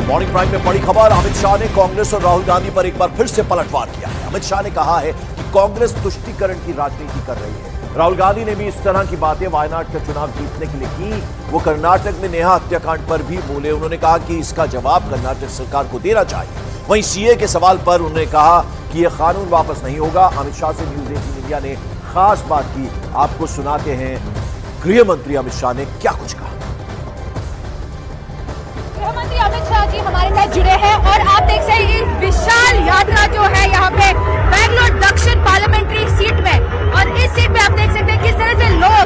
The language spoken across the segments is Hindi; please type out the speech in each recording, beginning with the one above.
मॉर्निंग प्राइम में बड़ी खबर, अमित शाह ने कांग्रेस और राहुल गांधी पर एक बार फिर से पलटवार किया है। अमित शाह ने कहा है कि कांग्रेस तुष्टीकरण की राजनीति कर रही है। राहुल गांधी ने भी इस तरह की बातें वायनाड का चुनाव जीतने के लिए की। वो कर्नाटक में नेहा हत्याकांड पर भी बोले। उन्होंने कहा कि इसका जवाब कर्नाटक सरकार को देना चाहिए। वहीं सीए के सवाल पर उन्होंने कहा कि यह कानून वापस नहीं होगा। अमित शाह से न्यूज 18 इंडिया ने खास बात की, आपको सुनाते हैं गृह मंत्री अमित शाह ने क्या कुछ कहा। गृह मंत्री अमित शाह जी हमारे साथ जुड़े हैं और आप देख सकते हैं ये विशाल यात्रा जो है यहाँ पे बेंगलोर दक्षिण पार्लियामेंट्री सीट में, और इस सीट पे आप देख सकते हैं किस तरह से लोग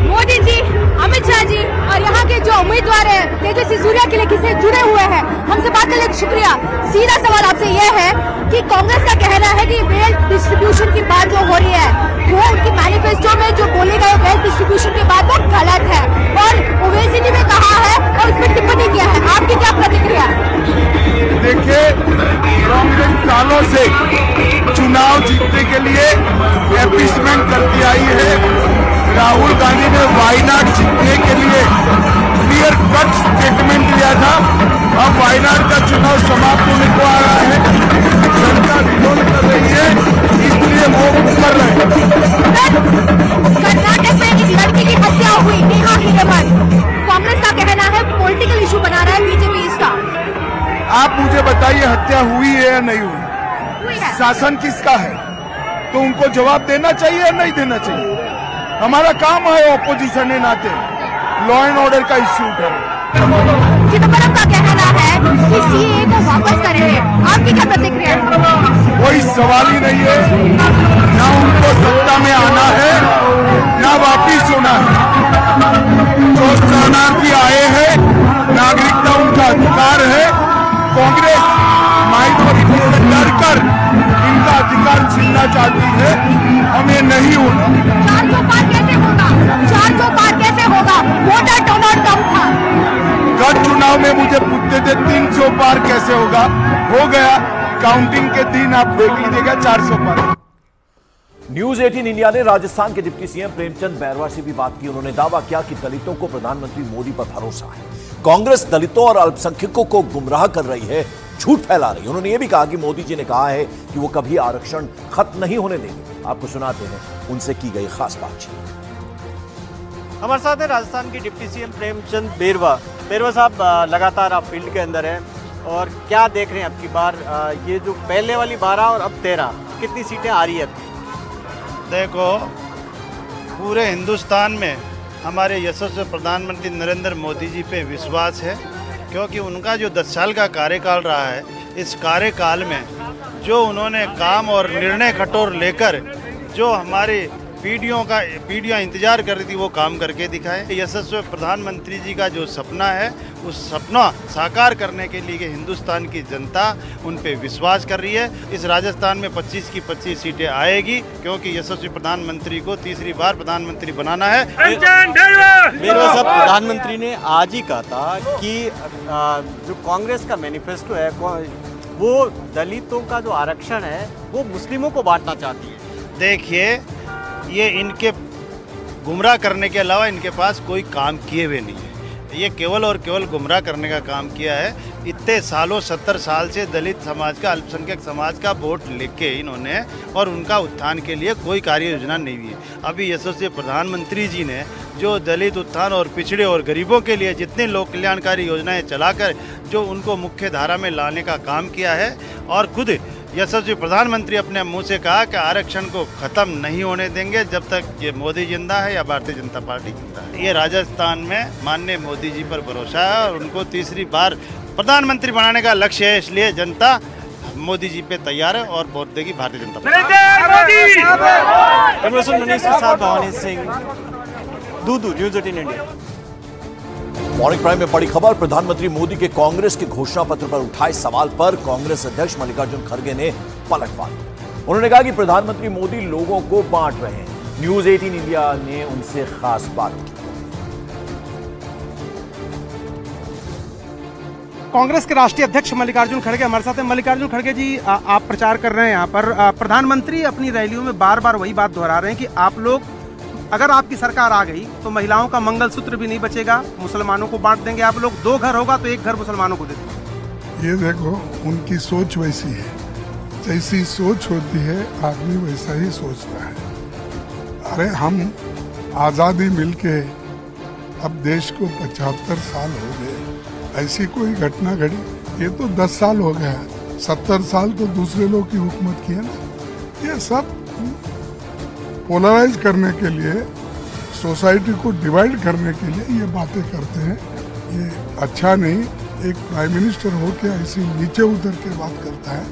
मोदी जी, अमित शाह जी और यहाँ के जो उम्मीदवार है तेजस्वी सूर्या के लिए किससे जुड़े हुए हैं। हमसे बात करने का शुक्रिया। सीधा सवाल आपसे यह है कि कांग्रेस का कहना है कि वेल्थ डिस्ट्रीब्यूशन की बात जो हो रही है वो उनकी मैनिफेस्टो में जो बोले गए वेल्थ डिस्ट्रीब्यूशन की बात वो गलत है, और ओवैसी जी ने कहा है और उस पर टिप्पणी किया है। आपकी क्या प्रतिक्रिया? देखिए, कांग्रेस सालों से चुनाव जीतने के लिए एपीसमेंट करती आई है। राहुल गांधी ने वायनाड जीतने के लिए क्लियर कट स्टेटमेंट दिया था। अब वायनाड का चुनाव समाप्त होने को आ रहा है, जनता विरोध कर रही है, इसलिए वो कर रहे हैं। कर्नाटक में एक लड़की की हत्या हुई, नेहा हत्याकांड, कांग्रेस का कहना है पॉलिटिकल इशू बना रहा है बीजेपी इसका। आप मुझे बताइए, हत्या हुई है या नहीं हुई? शासन किसका है? तो उनको जवाब देना चाहिए या नहीं देना चाहिए? हमारा काम है ऑपोजिशन के नाते लॉ एंड ऑर्डर का इश्यू है। चिदम्बरम का कहना है कि सीए को वापस करेंगे, आपकी क्या प्रतिक्रिया है? कोई सवाल ही नहीं है, ना उनको सत्ता में आना है ना वापिस होना है। जो शरणार्थी आए हैं, नागरिकता उनका अधिकार है। कांग्रेस माइनॉरिटी से डरकर इनका अधिकार छीनना चाहती है, हमें नहीं होना। 400 पार कैसे होगा? 400 पार कैसे होगा? वोटर टर्नआउट कम था। गत चुनाव में मुझे पूछते थे 300 पार कैसे होगा, हो गया। काउंटिंग के दिन आप देख लीजिएगा 400 पार। न्यूज 18 इंडिया ने राजस्थान के डिप्टी सीएम प्रेमचंद बैरवा से भी बात की। उन्होंने दावा किया कि दलितों को प्रधानमंत्री मोदी पर भरोसा है। कांग्रेस दलितों और अल्पसंख्यकों को गुमराह कर रही है, झूठ फैला रही है। उन्होंने यह भी कहा कि मोदी जी ने कहा है कि वो कभी आरक्षण खत्म नहीं होने देंगे। आपको सुनाते हैं उनसे की गई खास बातचीत। हमारे साथ है राजस्थान के डिप्टी सीएम प्रेमचंद बैरवा। बैरवा साहब, लगातार आप फील्ड के अंदर हैं और क्या देख रहे हैं अब की बार ये जो पहले वाली 12 और अब 13 कितनी सीटें आ रही है? देखो, पूरे हिंदुस्तान में हमारे यशस्वी प्रधानमंत्री नरेंद्र मोदी जी पे विश्वास है, क्योंकि उनका जो 10 साल का कार्यकाल रहा है, इस कार्यकाल में जो उन्होंने काम और निर्णय कठोर लेकर जो हमारी पीढ़ियाँ इंतजार कर रही थी वो काम करके दिखाए। यशस्वी प्रधानमंत्री जी का जो सपना है, उस सपना साकार करने के लिए हिंदुस्तान की जनता उन पे विश्वास कर रही है। इस राजस्थान में 25 की 25 सीटें आएगी, क्योंकि यशस्वी प्रधानमंत्री को तीसरी बार प्रधानमंत्री बनाना है। बैरवा साहब, प्रधानमंत्री ने आज ही कहा था कि जो कांग्रेस का मैनिफेस्टो है वो दलितों का जो आरक्षण है वो मुस्लिमों को बांटना चाहती है। देखिए, ये इनके गुमराह करने के अलावा इनके पास कोई काम किए हुए नहीं है। ये केवल और केवल गुमराह करने का काम किया है। इतने सालों 70 साल से दलित समाज का, अल्पसंख्यक समाज का वोट लेके इन्होंने, और उनका उत्थान के लिए कोई कार्य योजना नहीं हुई है। अभी यशस्वी प्रधानमंत्री जी ने जो दलित उत्थान और पिछड़े और गरीबों के लिए जितनी लोक कल्याणकारी योजनाएं चलाकर जो उनको मुख्य धारा में लाने का काम किया है, और खुद यशस्वी प्रधानमंत्री अपने मुंह से कहा कि आरक्षण को खत्म नहीं होने देंगे जब तक ये मोदी जिंदा है या भारतीय जनता पार्टी जिंदा है। ये राजस्थान में माननीय मोदी जी पर भरोसा है और उनको तीसरी बार प्रधानमंत्री बनाने का लक्ष्य है, इसलिए जनता मोदी जी पे तैयार है और वोट देगी भारतीय जनता पार्टी। मनीष के साथ Bhavani Singh, Dudu, news 18 India. Morning prime में बड़ी खबर, प्रधानमंत्री मोदी के कांग्रेस के घोषणा पत्र पर उठाए सवाल पर कांग्रेस अध्यक्ष मल्लिकार्जुन खड़गे ने पलटवार किया। उन्होंने कहा कि प्रधानमंत्री मोदी लोगों को बांट रहे हैं। न्यूज 18 इंडिया ने उनसे खास बात की। कांग्रेस के राष्ट्रीय अध्यक्ष मल्लिकार्जुन खड़गे हमारे साथ हैं। मल्लिकार्जुन खड़गे जी, आप प्रचार कर रहे हैं यहाँ पर, प्रधानमंत्री अपनी रैलियों में बार बार वही बात दोहरा रहे हैं कि आप लोग, अगर आपकी सरकार आ गई तो महिलाओं का मंगलसूत्र भी नहीं बचेगा, मुसलमानों को बांट देंगे आप लोग, 2 घर होगा तो 1 घर मुसलमानों को दे देंगे। ये देखो उनकी सोच वैसी है, जैसी सोच होती है आदमी वैसा ही सोचता है। अरे हम आज़ादी मिलके अब देश को 75 साल हो गए, ऐसी कोई घटना घटी? ये तो 10 साल हो गया, 70 साल तो दूसरे लोग की हुकूमत की है ना। ये सब पोलराइज करने के लिए, सोसाइटी को डिवाइड करने के लिए ये बातें करते हैं। ये अच्छा नहीं। एक प्राइम मिनिस्टर होकर ऐसी नीचे उतर के बात करता है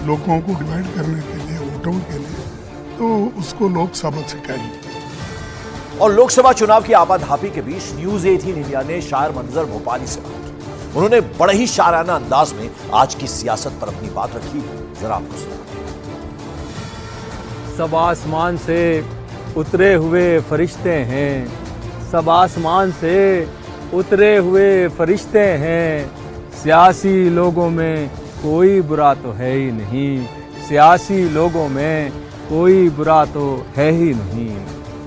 लोगों को डिवाइड करने के लिए, वोटों के लिए, तो उसको लोग सबक सिखाएंगे। और लोकसभा चुनाव की आपाधापी के बीच न्यूज 18 इंडिया ने शायर मंजर भोपाली से बात की। उन्होंने बड़े ही शायराना अंदाज में आज की सियासत पर अपनी बात रखी। जरा आपको सुनाते हैं। सब आसमान से उतरे हुए फरिश्ते हैं, सब आसमान से उतरे हुए फरिश्ते हैं, सियासी लोगों में कोई बुरा तो है ही नहीं, सियासी लोगों में कोई बुरा तो है ही नहीं।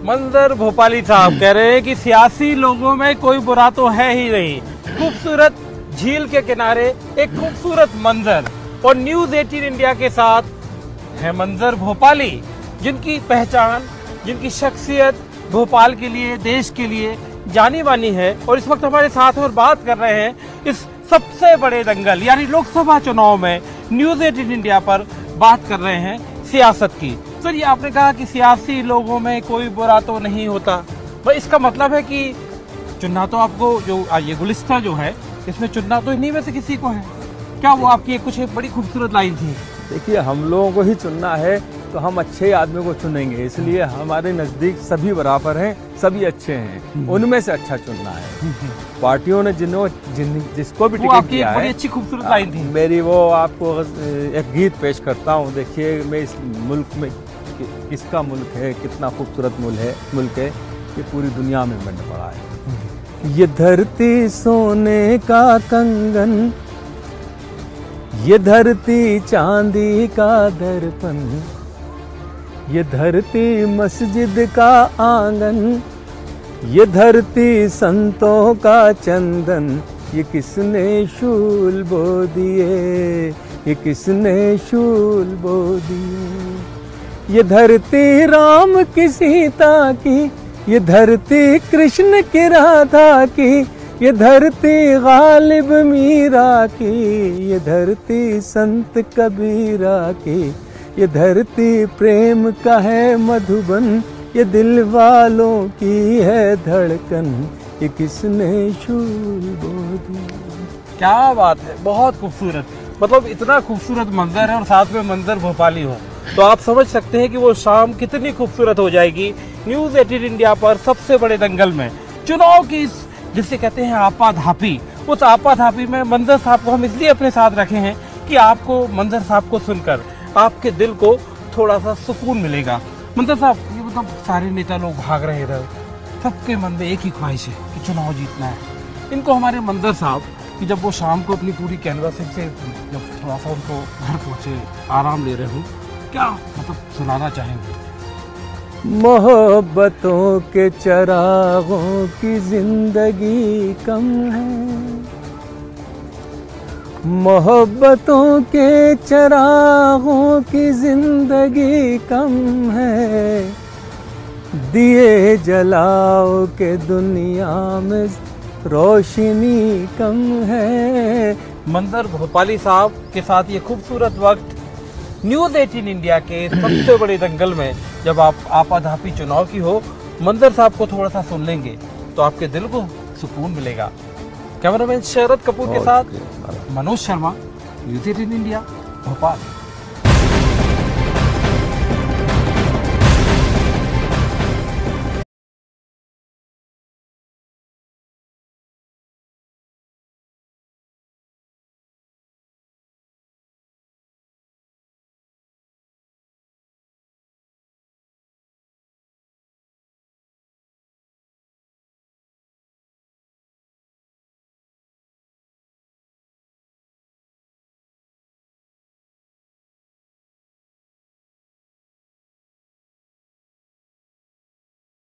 मंजर भोपाली साहब कह रहे हैं कि सियासी लोगों में कोई बुरा तो है ही नहीं। खूबसूरत झील के किनारे एक खूबसूरत मंजर, और न्यूज़ 18 इंडिया के साथ है मंजर भोपाली, जिनकी पहचान, जिनकी शख्सियत भोपाल के लिए, देश के लिए जानी मानी है। और इस वक्त हमारे साथ और बात कर रहे हैं इस सबसे बड़े दंगल यानी लोकसभा चुनाव में न्यूज़ 18 इंडिया पर बात कर रहे हैं सियासत की। सर, ये आपने कहा कि सियासी लोगों में कोई बुरा तो नहीं होता, भाई इसका मतलब है कि चुनना तो आपको, जो ये गुलिस्ता जो है इसमें चुनना तो इन्हीं में से किसी को है क्या? वो आपकी एक बड़ी खूबसूरत लाइन थी। देखिए, हम लोगों को ही चुनना है तो हम अच्छे आदमी को चुनेंगे, इसलिए हमारे नज़दीक सभी बराबर हैं, सभी अच्छे हैं, उनमें से अच्छा चुनना है। पार्टियों ने जिसको भी टिकट दिया है, बड़ी अच्छी खूबसूरत लाइन थी मेरी, वो आपको एक गीत पेश करता हूँ। देखिए, मैं इस मुल्क में किसका मुल्क है, कितना खूबसूरत मुल्क है, ये पूरी दुनिया में बन पड़ा है। ये धरती सोने का कंगन, ये धरती चांदी का दर्पण, ये धरती मस्जिद का आंगन, ये धरती संतों का चंदन, ये किसने शूल बो दिए, ये किसने शूल बो दिए। ये धरती राम की सीता की, ये धरती कृष्ण की राधा की, ये धरती गालिब मीरा की, ये धरती संत कबीरा की, ये धरती प्रेम का है मधुबन, ये दिल वालों की है धड़कन, ये किसने शूल बो दी। क्या बात है, बहुत खूबसूरत। मतलब इतना खूबसूरत मंजर है और साथ में मंजर भोपाली हो तो आप समझ सकते हैं कि वो शाम कितनी खूबसूरत हो जाएगी। न्यूज़ 18 इंडिया पर सबसे बड़े दंगल में चुनाव की जिसे कहते हैं आपाधापी, उस आपाधापी में मंजर साहब को हम इसलिए अपने साथ रखे हैं कि आपको मंजर साहब को सुनकर आपके दिल को थोड़ा सा सुकून मिलेगा। मंजर साहब, ये मतलब सारे नेता लोग भाग रहे इधर, सबके मन में एक ही ख्वाहिश है कि चुनाव जीतना है। इनको हमारे मंजर साहब कि जब वो शाम को अपनी पूरी कैनवासिंग से जब थोड़ा सा उनको घर पहुँचे, आराम ले रहे हो, क्या मतलब सुनाना चाहेंगे? मोहब्बतों के चरागों की जिंदगी कम है, मोहब्बतों के चरागों की जिंदगी कम है, दिए जलाओ के दुनिया में रोशनी कम है। मंजर भोपाली साहब के साथ ये खूबसूरत वक्त न्यूज़ 18 इंडिया के सबसे बड़े दंगल में जब आप आपाधापी चुनाव की हो, मंजर साहब को थोड़ा सा सुन लेंगे तो आपके दिल को सुकून मिलेगा। कैमरामैन शरद कपूर के साथ मनोज शर्मा, न्यूज़ 18 इंडिया, भोपाल।